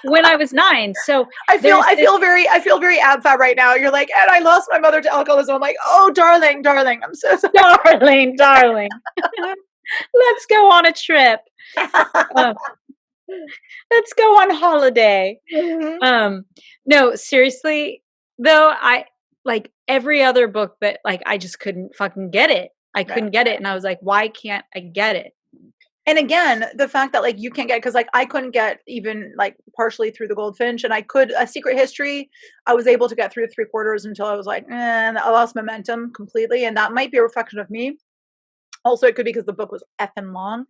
when I was 9. So I feel there's I this feel very I feel very ABFA right now. You're like, "And I lost my mother to alcoholism." I'm like, "Oh, darling, darling, I'm so sorry." darling, darling. Let's go on a trip. Uh, let's go on holiday. Mhm. Um, no, seriously, though, I like every other book that like I just couldn't fucking get it. I Right. couldn't get it, and I was like, why can't I get it? And again, the fact that, like, you can't get, because like, I couldn't get even, like, partially through The Goldfinch, and I could A Secret History, I was able to get through three quarters until I was like, and I lost momentum completely, and that might be a reflection of me. Also, it could be because the book was effing long,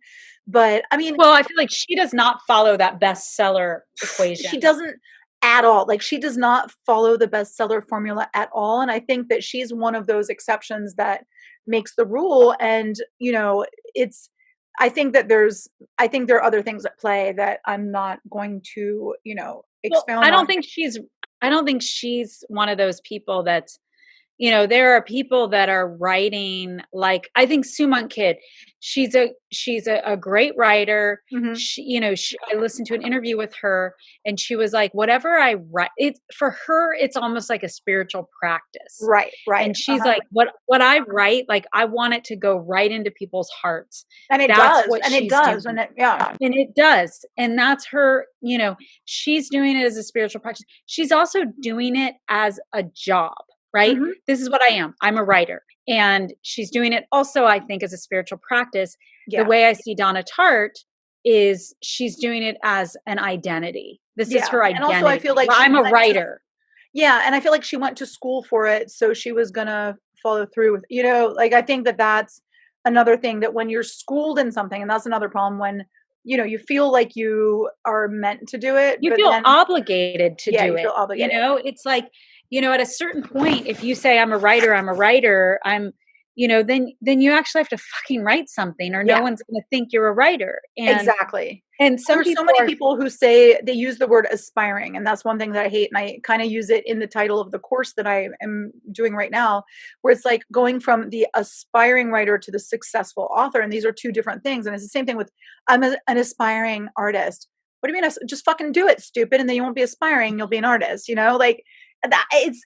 but, I mean, Well, I feel like she does not follow that bestseller she equation. doesn't at all. Like, she does not follow the bestseller formula at all, and I think that she's one of those exceptions that makes the rule. And it's I think there are other things at play that I'm not going to Well, expound on. I don't think she's one of those people that's there are people that are writing, like, I think Sue Monk Kidd, she's a great writer. Mhm. I listened to an interview with her, and she was like, whatever I write, it for her, it's almost like a spiritual practice. Right, right. And she's Uh-huh. like, what I write, like, I want it to go right into people's hearts. And it That's does, what and it she's does, and doing. it yeah. And it does. And that's her, she's doing it as a spiritual practice. She's also doing it as a job, right? Mhm. This is what I am. I'm a writer. And she's doing it also, I think, as a spiritual practice. The Yeah. way I see Donna Tartt is she's doing it as an identity. This is Yeah, her and also I identity. feel like Well, she I'm a went to writer. yeah, and I feel like she went to school for it, so she was gonna follow through with like, I think that that's another thing that when you're schooled in something, and that's another problem when, you feel like you are meant to do it, You but feel then obligated to yeah, do you it. feel obligated. It's like, at a certain point, if you say I'm a writer, then you actually have to fucking write something, or no Yeah. one's going to think you're a writer. Exactly. And Well, some there's so people many are, people who say they use the word aspiring, and that's one thing that I hate, and I kinda use it in the title of the course that I am doing right now, where it's like going from the aspiring writer to the successful author, and these are 2 different things, and it's the same thing with, an aspiring artist." What do you mean just fucking do it, stupid, and then you won't be aspiring, you'll be an artist, Like,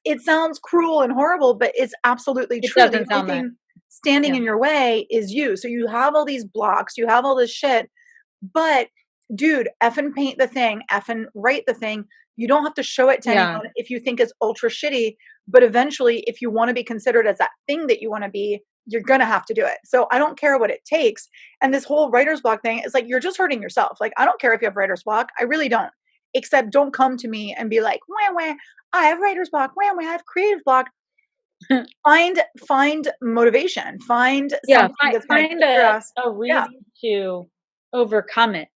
it sounds cruel and horrible, but it's absolutely it true. The doesn't only sound that. thing standing Yeah. in your way is you. So you have all these blocks, you have all this shit, but dude, effing paint the thing, effing write the thing. You don't have to show it to Yeah. anyone if you think it's ultra shitty. But eventually, if you want to be considered as that thing that you want to be, you're going to have to do it. So I don't care what it takes. And this whole writer's block thing is like, you're just hurting yourself. Like, I don't care if you have writer's block. I really don't. Except don't come to me and be like, wah, wah, I have writer's block. Wah, wah, I have creative block. Find motivation. Find Yeah. something that's going to Find kick your ass. a Yeah. reason to overcome it.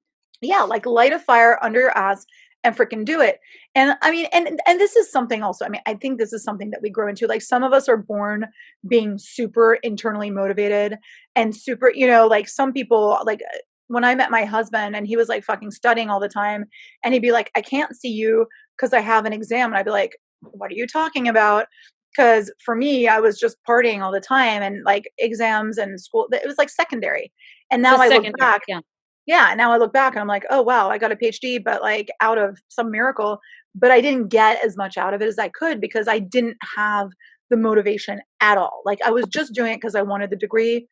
Yeah, like light a fire under your ass and freaking do it. And I mean, and this is something also. I mean, I think this is something that we grow into. Like some of us are born being super internally motivated and super, like some people like when I met my husband and he was like fucking studying all the time and he'd be like, I can't see you because I have an exam. And I'd be like, what are you talking about? Because for me, I was just partying all the time and like exams and school, it was like secondary. And now The I look secondary. back Yeah. yeah, now I look back and I'm like, "Oh, wow, I got a PhD, but, like, out of some miracle." But I didn't get as much out of it as I could because I didn't have the motivation at all. Like, I was just doing it because I wanted the degree.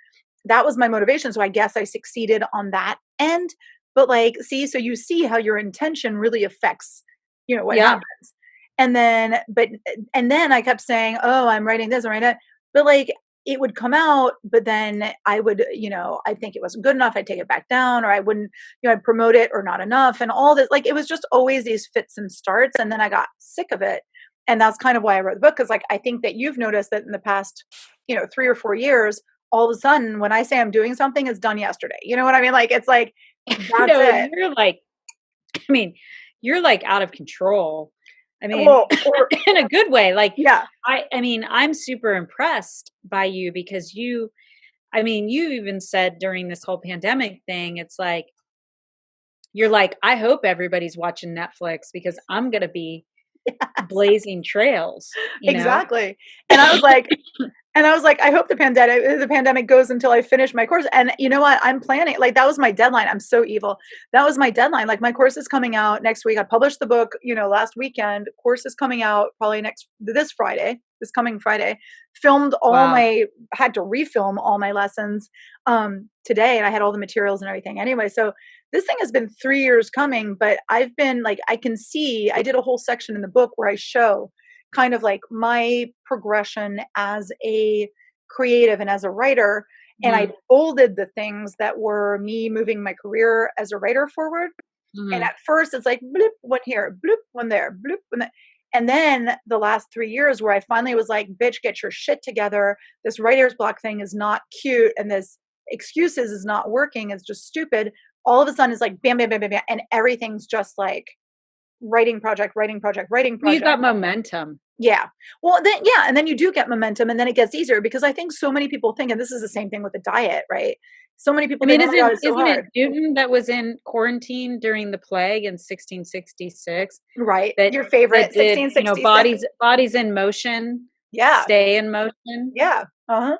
That was my motivation, so I guess I succeeded on that end. But, like, see, so you see how your intention really affects, what Yeah. happens. And then I kept saying, "Oh, I'm writing this, I'm writing that." But, like, it would come out, but then I would, I think it wasn't good enough. I'd take it back down, or I wouldn't, I'd promote it or not enough. And all this, like, it was just always these fits and starts. And then I got sick of it. And that's kind of why I wrote the book. Cause like, I think that you've noticed that in the past, 3 or 4 years, all of a sudden when I say I'm doing something, it's done yesterday. You know what I mean? Like, it's like, that's And it. you're like, I mean, you're like out of control. I mean, Well, or in a good way. Like, yeah, I mean, I'm super impressed by you because you even said during this whole pandemic thing, it's like, you're like, I hope everybody's watching Netflix because I'm going to be blazing trails, exactly. And I was like, I hope the pandemic goes until I finish my course. And you know what? I'm planning, like, that was my deadline. I'm so evil. That was my deadline. Like, my course is coming out next week. I published the book, last weekend. Course is coming out probably this coming Friday. Wow. Had to refilm all my lessons today. And I had all the materials and everything anyway. So this thing has been 3 years coming, but I've been like, I did a whole section in the book where I show kind of like my progression as a creative and as a writer. And I Mhm. bolded the things that were me moving my career as a writer forward. And Mhm. at first it's like bloop, one here, bloop, one there, bloop, one there. And then the last 3 years where I finally was like, bitch, get your shit together. This writer's block thing is not cute. And this excuses is not working. It's just stupid. All of a sudden it's like bam, bam, bam, bam, bam. And everything's just like writing project, writing project, writing You project. got momentum. Yeah. Well, then, yeah. And then you do get momentum and then it gets easier because I think so many people think, and this is the same thing with the diet, right? So many people I think, mean, oh my God, isn't it's so isn't it hard. Newton that was in quarantine during the plague in 1666 Right. that Your favorite, did, 1666. bodies in motion Yeah. stay in motion. Yeah. Uh-huh.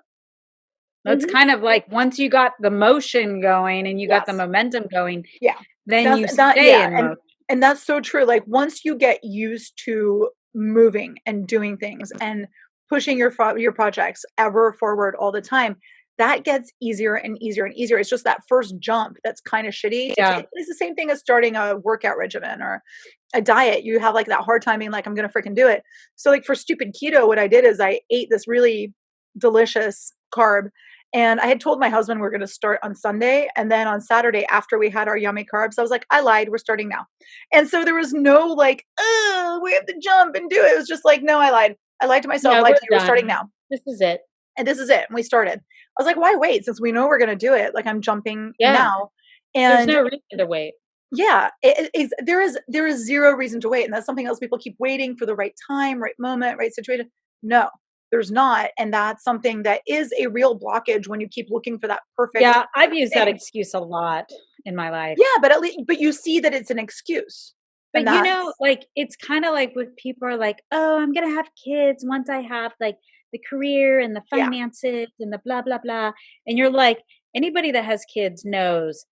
That's Mhm. kind of like once you got the motion going and you got the Yes. momentum going, Yeah. then That's you that stay yeah, in motion. and that's so true, like, once you get used to moving and doing things and pushing your projects ever forward all the time, that gets easier and easier and easier. It's just that first jump that's kinda shitty to Yeah. take. It's the same thing as starting a workout regimen or a diet. You have, like, that hard time being like, "I'm gonna freaking do it." So, like, for stupid keto, what I did is I ate this really delicious carb, and I had told my husband we're gonna start on Sunday, and then on Saturday after we had our yummy carbs, I was like, "I lied, we're starting now." And so there was no like, "Oh, we have to jump and do it." It was just like, "No, I lied. I lied to myself, Yeah, lied we're to you, we're starting done. now." This is it. And this is it, and we started. I was like, "Why wait? Since we know we're gonna do it, like, I'm jumping Yeah. now." There's And no reason to wait. yeah, there is 0 reason to wait, and that's something else. People keep waiting for the right time, right moment, right situation. No, there's not, and that's something that is a real blockage when you keep looking for that perfect Yeah, I've used that thing. excuse a lot in my life. Yeah, but at least but you see that it's an excuse, and But, that's like, it's kinda like with people are like, "Oh, I'm gonna have kids once I have, like, the career and the yeah, finances and the blah, blah, blah." And you're like, anybody that has kids knows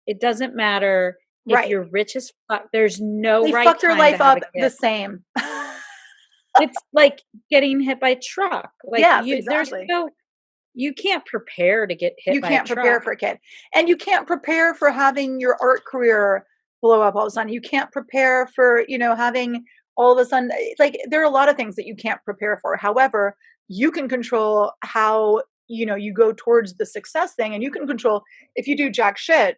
it doesn't matter if right. you're rich as fuck, there's no They right fuck their time to life have a up the kid. same. It's like getting hit by a truck. Like, Yes, exactly. you can't prepare to get hit You by a can't prepare truck. for a kid, and you can't prepare for having your art career blow up all of a sudden. You can't prepare for, having all of a sudden like, there are a lot of things that you can't prepare for. However, you can control how, you go towards the success thing, and you can control if you do jack shit,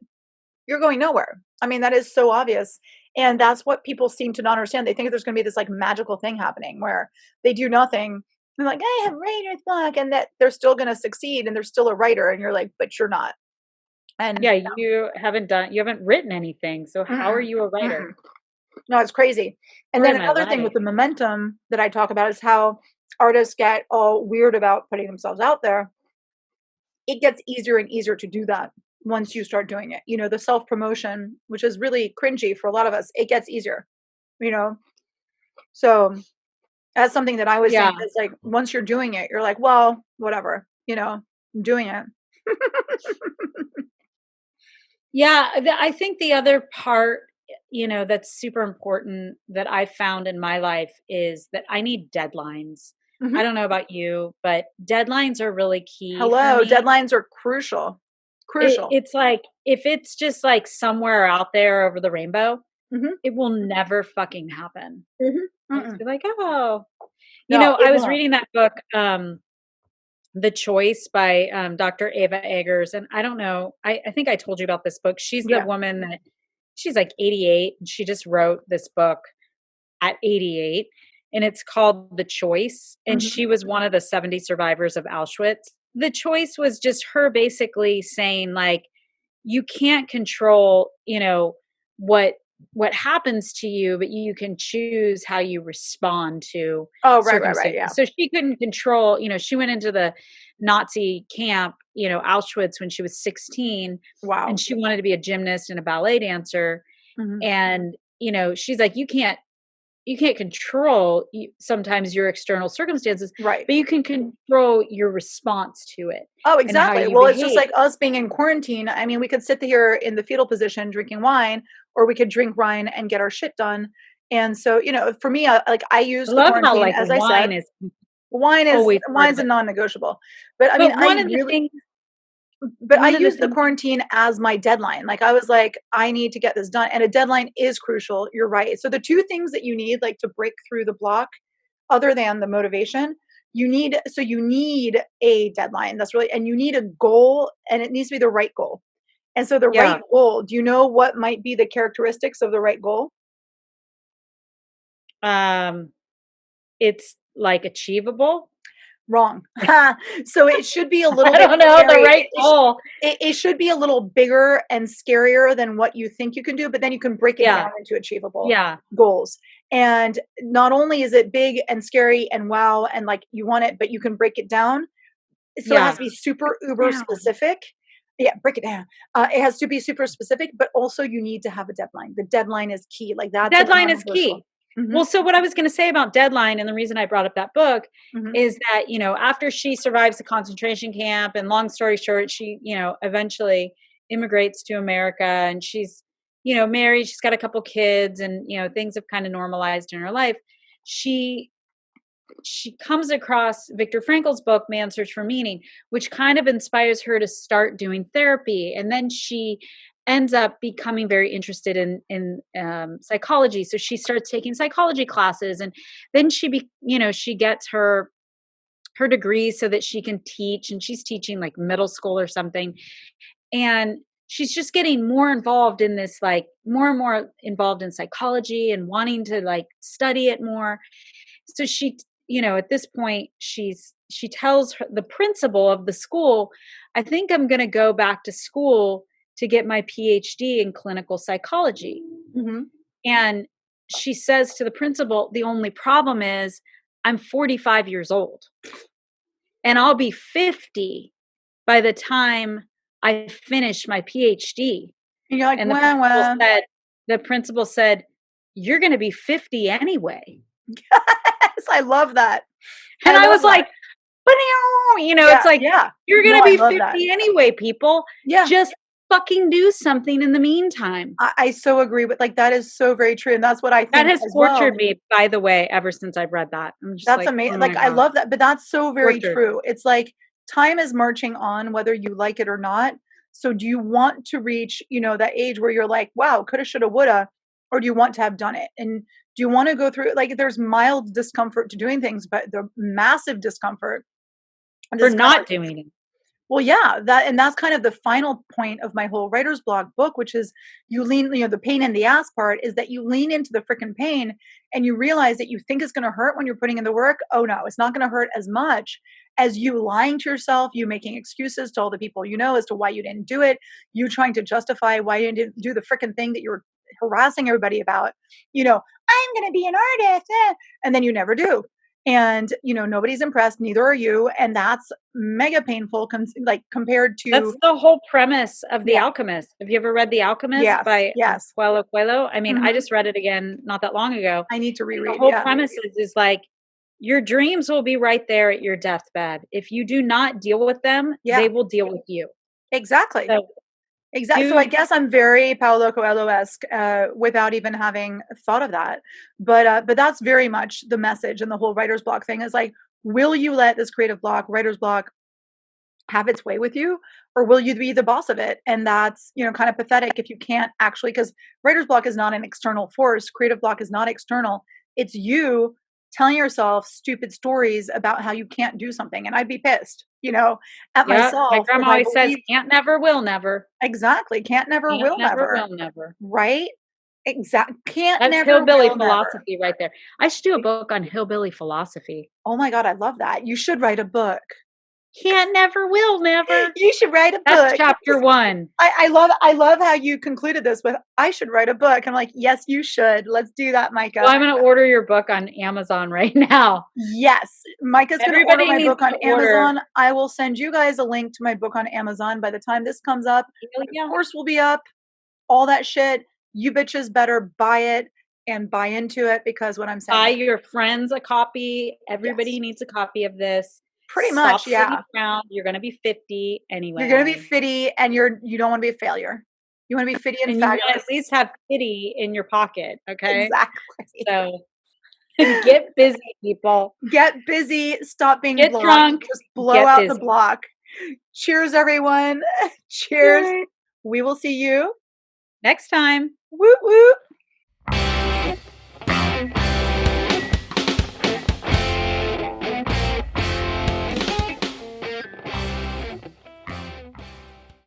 you're going nowhere. I mean, that is so obvious. And that's what people seem to not understand. They think there's going to be this like magical thing happening where they do nothing. They're like, I have writer's block, and that they're still going to succeed and they're still a writer. And you're like, but you're not. And Yeah, you haven't written anything, so how are mm-mm, you a writer? mm-mm. No, it's crazy. And Story then of my another thing life. with the momentum that I talk about is how artists get all weird about putting themselves out there. It gets easier and easier to do that once you start doing it. The self promotion, which is really cringy for a lot of us, it gets easier, you know? So that's something that I always think Yeah. is like, once you're doing it, you're like, well, whatever, I'm doing it. Yeah, I think the other part, that's super important that I found in my life is that I need deadlines. I Mhm. don't know about you, but deadlines are really key for Hello, me. deadlines are crucial. Crucial. It's like if it's just like somewhere out there over the rainbow, Mhm. it will never fucking happen. Mhm. I'll just Mm-mm. be like, oh, No, I it was won't. reading that book, The Choice by Dr. Ava Eggers. And I don't know, I think I told you about this book. She's the Yeah. woman that she's like 88 and she just wrote this book at 88 and it's called The Choice. And Mhm. she was one of the 70 survivors of Auschwitz. The Choice was just her basically saying, like, you can't control, what happens to you, but you can choose how you respond to Oh, right, circumstances. yeah. So she couldn't control, she went into the Nazi camp, Auschwitz when she was 16 and Wow. she wanted to be a gymnast and a ballet dancer. Mhm. And, she's like, you can't control sometimes your external circumstances, Right. but you can control your response to it Oh, and how exactly. you Well, it's just behave. like us being in quarantine. I mean, we could sit here in the fetal position drinking wine, or we could drink wine and get our shit done. And so, for me, like I I use the love how quarantine, like as I said, wine is wine is always part of wine's a it. non-negotiable. But I mean, But I one of the use the things quarantine as my deadline. Like I was like, I need to get this done. And a deadline is crucial. You're right. So the two things that you need like to break through the block, other than the motivation, you need a deadline. That's really, and you need a goal, and it needs to be the right goal. And so the right yeah, goal, do you know what might be the characteristics of the right goal? um, it's like achievable. Wrong. So it should be a little I bit don't know the scary. right goal. It should be a little bigger and scarier than what you think you can do, but then you can break it Yeah, down into achievable yeah, goals. And not only is it big and scary and wow and like you want it, but you can break it down. So it has yeah. to be super uber Down. specific. Yeah, break it down. It has to be super specific, but also you need to have a deadline. The deadline is key. Like that's a Deadline is non-negotiable. key. Mhm. Well, so what I was gonna say about Deadline, and the reason I brought up that book, Mhm. is that, after she survives the concentration camp, and long story short, she, eventually immigrates to America, and she's, married, she's got a couple kids, and, things have kind of normalized in her life. She she comes across Viktor Frankl's book, Man's Search for Meaning, which kind of inspires her to start doing therapy. And then she ends up becoming very interested in psychology. So she starts taking psychology classes, and then she gets her degree so that she can teach, and she's teaching like middle school or something. And she's just getting more involved in this, like more and more involved in psychology and wanting to like study it more. So at this point, she tells the principal of the school, I think I'm going to go back to school to get my PhD in clinical psychology. Mhm. And she says to the principal, the only problem is I'm 45 years old, and I'll be 50 by the time I finish my PhD. And you're like, And "Wah, wah." the principal said, you're going to be 50 anyway. Yes, I love that. And I I love was that. like, it's Yeah, like, yeah. you're No, gonna I be love that. 50 anyway, people. Yeah. Just fucking do something in the meantime. I so agree with like, that is so very true, and that's what I That think has as tortured well. me, by the way, ever since I've read that. I'm just That's like, amazing. oh my Like, I god, love that, but that's so very tortured. true. It's like time is marching on whether you like it or not. So do you want to reach, that age where you're like, "Wow, coulda, shoulda, woulda," or do you want to have done it? And do you wanna go through like, there's mild discomfort to doing things, but the massive discomfort, and this For is kind of not like doing it. well, yeah, that's kind of the final point of my whole writer's block book, which is the pain in the ass part is that you lean into the freaking pain and you realize that you think it's going to hurt when you're putting in the work. Oh no, it's not going to hurt as much as you lying to yourself, you making excuses to all the people you know as to why you didn't do it, you trying to justify why you didn't do the freaking thing that you were harassing everybody about. I'm going to be an artist, and then you never do. And nobody's impressed, neither are you, and that's mega painful like compared That's to the whole premise of The yeah, Alchemist. Have you ever read The Alchemist yes, by yes. Paulo Coelho? I mean, I Mhm. just read it again not that long ago. I need to And the reread, whole yeah. premise is like your dreams will be right there at your deathbed. If you do not deal with them, Yeah, they will deal with you. exactly. So So I do guess I'm very Paulo Coelho-esque, without even having thought of that. But that's very much the message, and the whole writer's block thing is like, will you let this creative block, writer's block, have its way with you, or will you be the boss of it? And that's kind of pathetic if you can't actually, because writer's block is not an external force, creative block is not external, it's you telling yourself stupid stories about how you can't do something. And I'd be pissed at Yeah, my myself if grandma I always says, believe "Can't never, will never. exactly, can't never Can't will never, never, will never." right? Can't That's never hillbilly will never. philosophy right there. I should do a book on hillbilly philosophy. Oh my god, I love that. You should write a book. Can't never, will never. You should write a That's book. chapter 1. I love how you concluded this with, "I should write a book." I'm like, "Yes, you should. Let's do that, Well, Micah." I'm gonna order your book on Amazon right now. Yes, Micah's gonna order Everybody my needs book on to order. Amazon. I will send you guys a link to my book on Amazon by the time this comes up. Hell The yeah. course will be up, all that shit. You bitches better buy it and buy into it because what I'm saying Buy is your friends a copy. yes. Everybody needs a copy of this. Pretty much, Stop sitting yeah. around. You're gonna be 50 You're gonna be anyway. fitty and you don't wanna be a failure. You wanna be fitty and And you wanna at fabulous. least have pity in your pocket, okay? Exactly. So get busy, people. Get busy, stop being Get blocked, drunk, just blow get out the busy. block. Cheers, everyone. Cheers. Cheers. We will see you. Next time. Woot woot.